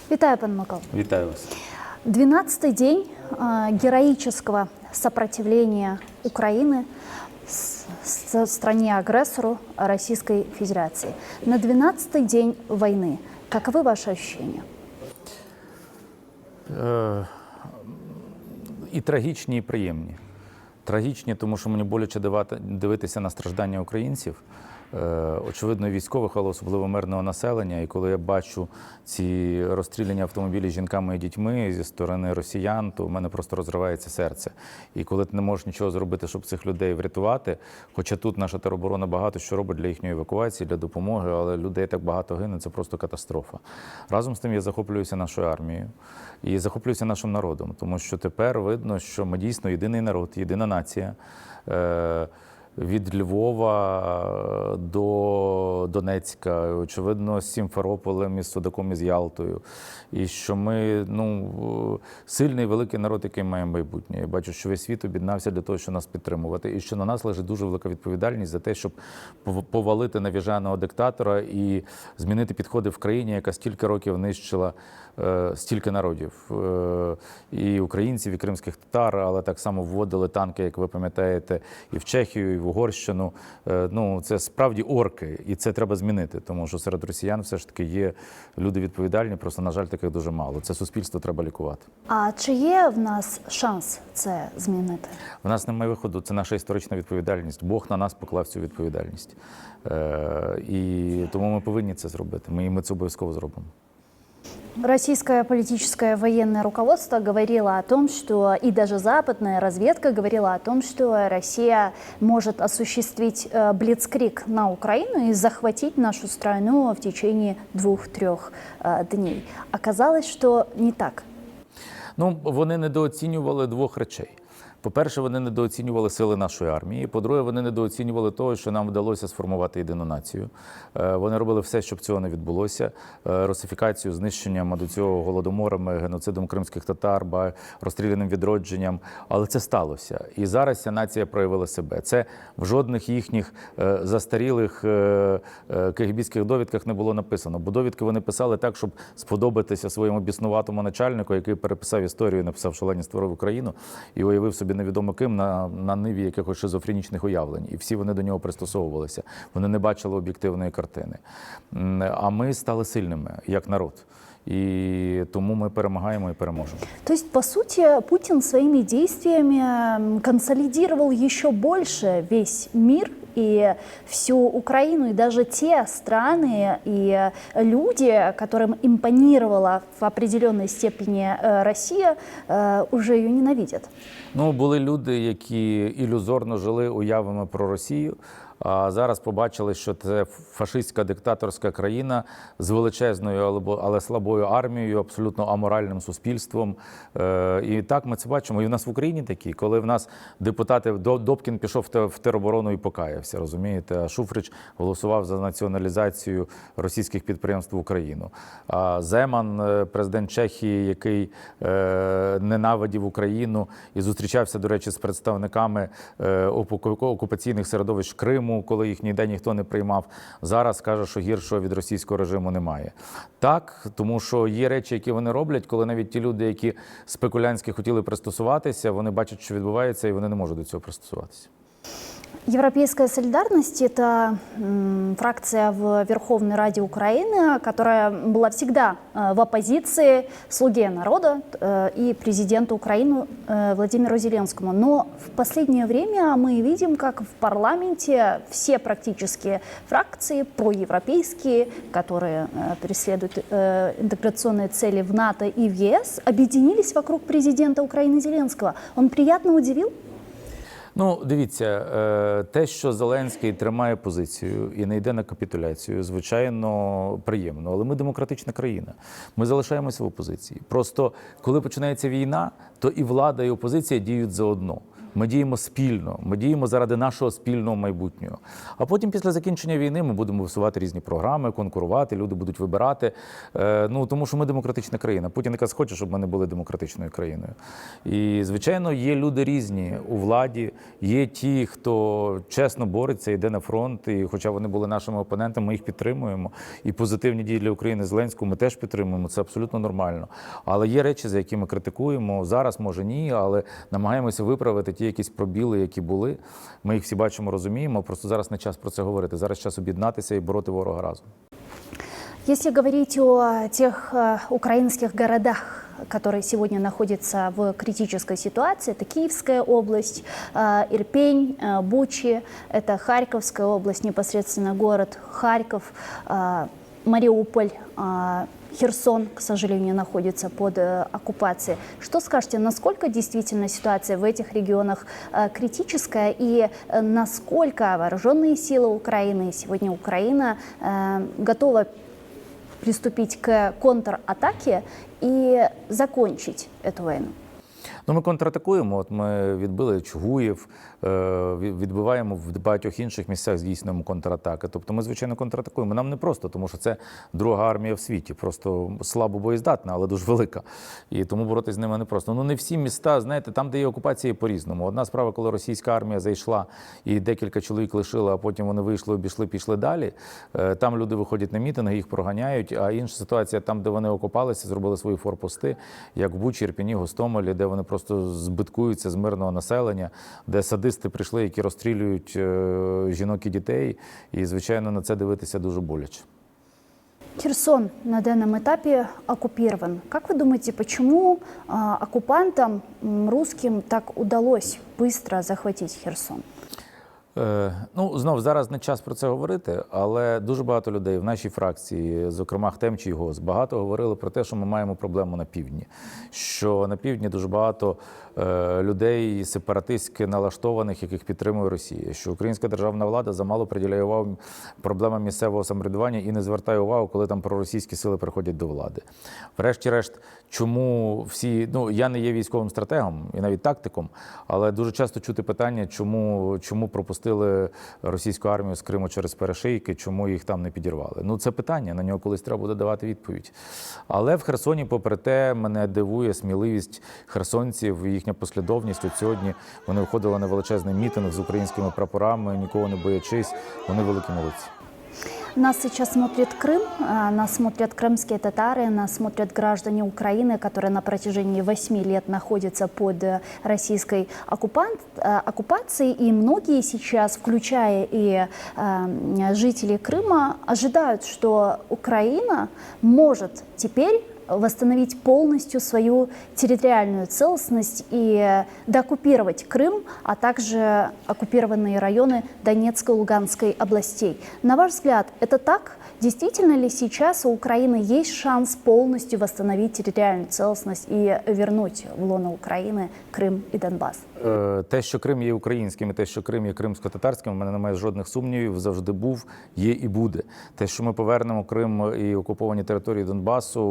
Витаю, пан Микола. Вітаю вас. 12-й день героического сопротивления Украины стране-агрессору Российской Федерации. На 12-й день войны. Каковы ваши ощущения? І трагічні, і приємні. Трагічні, тому що мені боляче дивитися на страждання українців, очевидно, військових, але особливо мирного населення. І коли я бачу ці розстріляні автомобілі з жінками і дітьми зі сторони росіян, то в мене просто розривається серце. І коли ти не можеш нічого зробити, щоб цих людей врятувати, хоча тут наша тероборона багато що робить для їхньої евакуації, для допомоги, але людей так багато гине, це просто катастрофа. Разом з тим я захоплююся нашою армією і захоплююся нашим народом, тому що тепер видно, що ми дійсно єдиний народ, єдина нація. Від Львова до Донецька, очевидно, з Сімферополем, із Судаком, із Ялтою. І що ми сильний, великий народ, який має майбутнє. Я бачу, що весь світ об'єднався для того, щоб нас підтримувати. І що на нас лежить дуже велика відповідальність за те, щоб повалити навіженого диктатора і змінити підходи в країні, яка стільки років нищила стільки народів. І українців, і кримських татар, але так само вводили танки, як ви пам'ятаєте, і в Чехію, і в Угорщину. Це справді орки, і це треба змінити, тому що серед росіян все ж таки є люди відповідальні, просто, на жаль, таких дуже мало. Це суспільство треба лікувати. А чи є в нас шанс це змінити? В нас немає виходу, це наша історична відповідальність. Бог на нас поклав цю відповідальність. І тому ми повинні це зробити, і ми це обов'язково зробимо. Российское политическое военное руководство говорило о том, что и даже западная разведка говорила о том, что Россия может осуществить блицкриг на Украину и захватить нашу страну в течение 2-3 дней. Оказалось, что не так. Вони недооцінювали двох речей. По-перше, вони недооцінювали сили нашої армії. По-друге, вони недооцінювали того, що нам вдалося сформувати єдину націю. Вони робили все, щоб цього не відбулося. Русифікацію, знищенням, а до цього голодоморами, геноцидом кримських татар, розстріляним відродженням. Але це сталося. І зараз ця нація проявила себе. Це в жодних їхніх застарілих кегебістських довідках не було написано. Бо довідки вони писали так, щоб сподобатися своєму біснуватому начальнику, який переписав історію, написав «Шалені створив Україну» і уявив собі невідомо ким на ниві якихось шизофренічних уявлень. І всі вони до нього пристосовувалися. Вони не бачили об'єктивної картини. А ми стали сильними, як народ. И тому мы перемагаем и переможем. То есть, по сути, Путин своими действиями консолидировал еще больше весь мир и всю Украину, и даже те страны и люди, которым импонировала в определенной степени Россия, уже ее ненавидят. Були люди, які ілюзорно жили уявами про Росію, а зараз побачили, що це фашистська диктаторська країна з величезною, але слабою армією, абсолютно аморальним суспільством. І так ми це бачимо. І в нас в Україні такі, коли в нас депутати, Добкін пішов в тероборону і покаявся, розумієте, а Шуфрич голосував за націоналізацію російських підприємств в Україну. А Земан, президент Чехії, який ненавидів Україну і зустрічався, до речі, з представниками окупаційних середовищ Криму, коли їх ніде ніхто не приймав, зараз каже, що гіршого від російського режиму немає. Так, тому що є речі, які вони роблять, коли навіть ті люди, які спекулянтськи хотіли пристосуватися, вони бачать, що відбувається, і вони не можуть до цього пристосуватися. Европейская солидарность – это фракция в Верховной Раде Украины, которая была всегда в оппозиции слуге народа и президенту Украины Владимиру Зеленскому. Но в последнее время мы видим, как в парламенте все практически фракции проевропейские, которые преследуют интеграционные цели в НАТО и в ЕС, объединились вокруг президента Украины Зеленского. Он приятно удивил? Дивіться, те, що Зеленський тримає позицію і не йде на капітуляцію, звичайно, приємно. Але ми демократична країна. Ми залишаємося в опозиції. Просто, коли починається війна, то і влада, і опозиція діють заодно. Ми діємо спільно, ми діємо заради нашого спільного майбутнього. А потім, після закінчення війни, ми будемо висувати різні програми, конкурувати, люди будуть вибирати. Тому що ми демократична країна. Путін якраз хоче, щоб ми не були демократичною країною. І, звичайно, є люди різні у владі, є ті, хто чесно бореться, йде на фронт, і хоча вони були нашими опонентами, ми їх підтримуємо. І позитивні дії для України Зеленського ми теж підтримуємо, це абсолютно нормально. Але є речі, за які ми критикуємо. Зараз, може, ні, але намагаємося виправити ті якісь пробіли, які були. Ми їх всі бачимо, розуміємо, просто зараз не час про це говорити. Зараз час об'єднатися і бороти ворога разом. Если говорить о тех украинских городах, которые сегодня находятся в критической ситуации, это Киевская область, Ирпень, Бучи, это Харьковская область, непосредственно город Харьков, Мариуполь, Херсон, к сожалению, находится под оккупацией. Что скажете, насколько действительно ситуация в этих регионах критическая и насколько вооруженные силы Украины, сегодня Украина готова приступить к контратаке и закончить эту войну? Ми контратакуємо. От ми відбили Чугуїв, відбиваємо в багатьох інших місцях, здійснюємо контратаки. Тобто ми, звичайно, контратакуємо. Нам не просто, тому що це друга армія в світі. Просто слабо боєздатна, але дуже велика. І тому боротися з ними не просто. Не всі міста, знаєте, там, де є окупація, по-різному. Одна справа, коли російська армія зайшла і декілька чоловік лишила, а потім вони вийшли, обійшли, пішли далі. Там люди виходять на мітинги, їх проганяють. А інша ситуація там, де вони окопалися, зробили свої форпости, як в Бучі, Ірпені, Гостомелі, де вони просто збиткуються з мирного населення, де садисти прийшли, які розстрілюють жінок і дітей. І, звичайно, на це дивитися дуже боляче. Херсон на данном этапе оккупирован. Как вы думаете, почему оккупантам русским так удалось быстро захватить Херсон? Знов, зараз не час про це говорити, але дуже багато людей в нашій фракції, зокрема Ахтемчий ГОС, багато говорили про те, що ми маємо проблему на півдні. Що на півдні дуже багато людей сепаратистськи налаштованих, яких підтримує Росія. Що українська державна влада замало приділяє увагу проблемам місцевого самоврядування і не звертає увагу, коли там проросійські сили приходять до влади. Врешті-решт, чому всі, я не є військовим стратегом і навіть тактиком, але дуже часто чути питання, чому пропустили російську армію з Криму через перешийки, чому їх там не підірвали. Це питання, на нього колись треба буде давати відповідь. Але в Херсоні, попри те, мене дивує сміливість херсонців і їхня послідовність. От сьогодні вони виходили на величезний мітинг з українськими прапорами, нікого не боячись. Вони великі молодці. Нас сейчас смотрит Крым, нас смотрят крымские татары, нас смотрят граждане Украины, которые на протяжении 8 лет находятся под российской оккупацией. И многие сейчас, включая и жителей Крыма, ожидают, что Украина может теперь восстановить полностью свою территориальную целостность и деоккупировать Крым, а также оккупированные районы Донецкой и Луганской областей. На ваш взгляд, это так? Действительно ли сейчас у Украины есть шанс полностью восстановить территориальную целостность и вернуть в лоно Украины Крым и Донбасс? Те, що Крим є українським, і те, що Крим є кримсько-татарським, в мене немає жодних сумнівів, завжди був, є і буде. Те, що ми повернемо Крим і окуповані території Донбасу,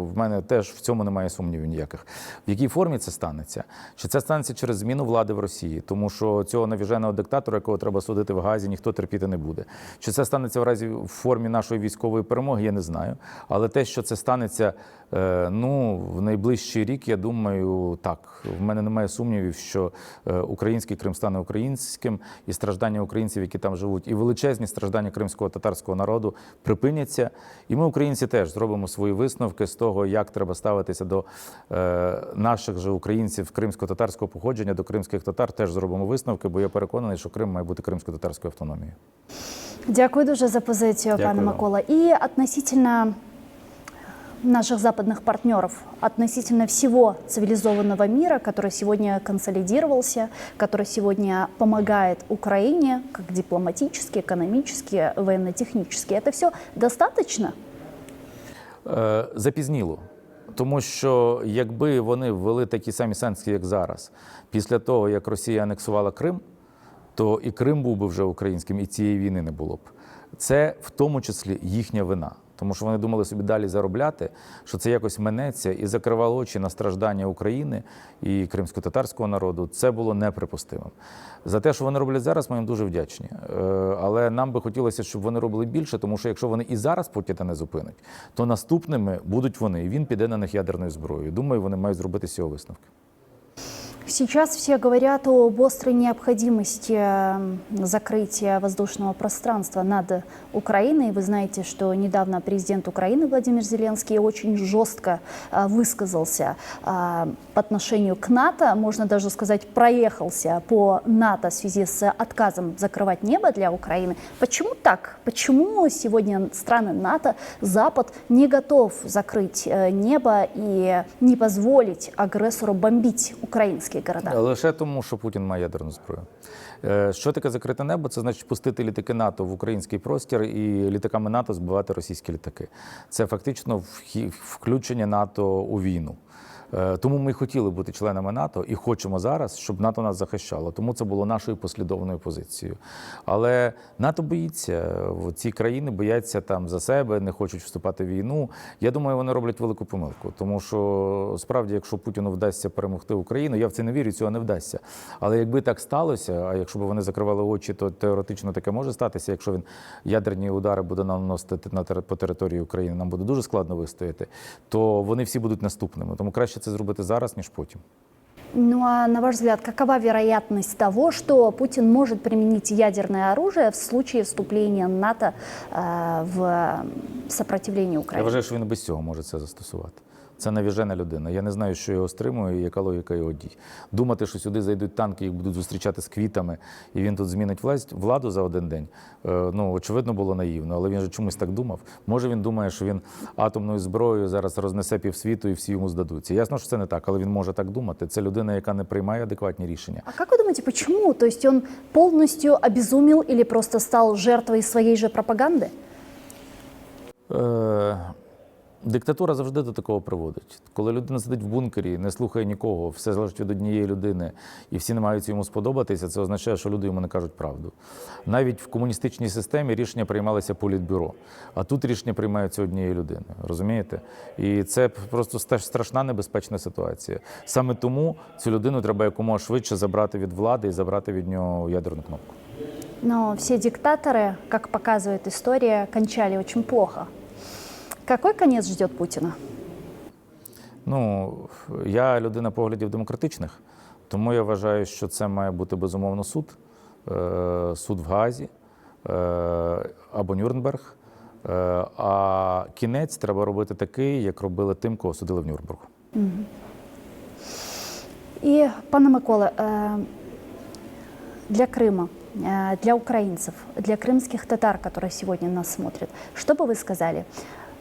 в мене теж в цьому немає сумнівів ніяких. В якій формі це станеться? Чи це станеться через зміну влади в Росії? Тому що цього навіженого диктатора, якого треба судити в Гаазі, ніхто терпіти не буде. Чи це станеться в формі нашої військової перемоги, я не знаю. Але те, що це станеться в найближчий рік, я думаю, так. В мене немає сумнівів, що український Крим стане українським, і страждання українців, які там живуть, і величезні страждання кримського татарського народу припиняться. І ми, українці, теж зробимо свої висновки з того, як треба ставитися до наших же українців кримсько-татарського походження, до кримських татар, теж зробимо висновки, бо я переконаний, що Крим має бути кримсько-татарською автономією. Дякую дуже за позицію, пане Микола. И относительно наших западных партнеров, относительно всего цивилизованного мира, который сегодня консолидировался, который сегодня помогает Украине, как дипломатически, экономически, военно-технически. Это все достаточно? Запізніло. Тому що якби вони ввели такі самі санкції, як зараз, після того, як Росія анексувала Крим, то і Крим був би вже українським, і цієї війни не було б. Це в тому числі їхня вина. Тому що вони думали собі далі заробляти, що це якось минеться, і закривали очі на страждання України і кримсько-татарського народу. Це було неприпустимим. За те, що вони роблять зараз, ми їм дуже вдячні. Але нам би хотілося, щоб вони робили більше, тому що якщо вони і зараз Путіна не зупинять, то наступними будуть вони, і він піде на них ядерною зброєю. Думаю, вони мають зробити з цього висновки. Сейчас все говорят об острой необходимости закрытия воздушного пространства над Украиной. Вы знаете, что недавно президент Украины Владимир Зеленский очень жестко высказался по отношению к НАТО, можно даже сказать, проехался по НАТО в связи с отказом закрывать небо для Украины. Почему так? Почему сегодня страны НАТО, Запад не готов закрыть небо и не позволить агрессору бомбить украинские города? Лише тому, що Путін має ядерну зброю. Що таке закрите небо? Це значить пустити літаки НАТО в український простір і літаками НАТО збивати російські літаки. Це фактично включення НАТО у війну. Тому ми хотіли бути членами НАТО і хочемо зараз, щоб НАТО нас захищало. Тому це було нашою послідовною позицією. Але НАТО боїться, ці країни бояться там за себе, не хочуть вступати в війну. Я думаю, вони роблять велику помилку. Тому що, справді, якщо Путіну вдасться перемогти Україну, я в це не вірю, цього не вдасться. Але якби так сталося, а якщо б вони закривали очі, то теоретично таке може статися, якщо він ядерні удари буде наносити по території України, нам буде дуже складно вистояти, то вони всі будуть наступними. Тому краще це зробити зараз, ніж потім. Ну а на ваш взгляд, какова вероятность того, что Путин может применить ядерное оружие в случае вступления НАТО в сопротивление Я Украине? вважаю, що він без цього може це застосувати. Це навіжена людина. Я не знаю, що його стримує і яка логіка його дій. Думати, що сюди зайдуть танки, їх будуть зустрічати з квітами, і він тут змінить владу за один день, ну, очевидно, було наївно, але він же чомусь так думав. Може, він думає, що він атомною зброєю зараз рознесе півсвіту і всі йому здадуться. Ясно, що це не так, але він може так думати. Це людина, яка не приймає адекватні рішення. А как вы думаете, почему? То есть он полностью обезумел или просто стал жертвой своей же пропаганды? Диктатура завжди до такого приводить. Коли людина сидить в бункері, не слухає нікого, все залежить від однієї людини, і всі намагаються йому сподобатися, це означає, що люди йому не кажуть правду. Навіть в комуністичній системі рішення приймалися політбюро, а тут рішення приймаються однією людиною, розумієте? І це просто страшна небезпечна ситуація. Саме тому цю людину треба якомога швидше забрати від влади і забрати від нього ядерну кнопку. Но все диктаторы, как показывает история, кончали очень плохо. Какой конец ждет Путина? Ну, я людина поглядів демократичних, тому я вважаю, що це має бути безумовно суд, суд в Гаазі або Нюрнберг, а кінець треба робити такий, як робили тим, кого судили в Нюрнбергу. И, пане Миколе, для Крыма, для украинцев, для крымских татар, которые сегодня нас смотрят, что бы вы сказали?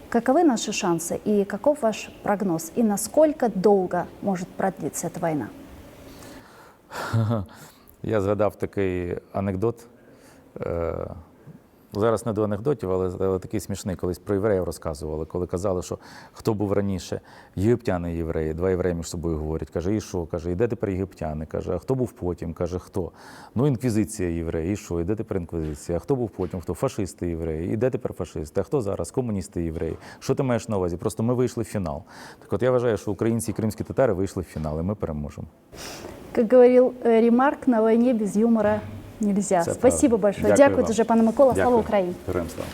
Каковы наши шансы и каков ваш прогноз? И насколько долго может продлиться эта война? Я згадав такий анекдот. Зараз не до анекдотів, але такий смішний. Колись про євреїв розказували, коли казали, що хто був раніше, єгиптяни і євреї. Два євреї між собою говорять. Каже, і що? Каже, і де тепер єгиптяни? Каже, а хто був потім? Каже, хто? Ну, інквізиція євреї. І що? І де тепер інквізиція? А хто був потім? Хто? Фашисти євреї. І де тепер фашисти? А хто зараз? Комуністи євреї. Що ти маєш на увазі? Просто ми вийшли в фінал. Так от я вважаю, що українці і кримські татари вийшли в фінал, і ми переможемо. Как говорил Ремарк, на войне без юмора нельзя. Це Спасибо правда. большое. Дякую Дякую вам. дуже, пане Микола. Слава Дякую. Україні. Героям слава.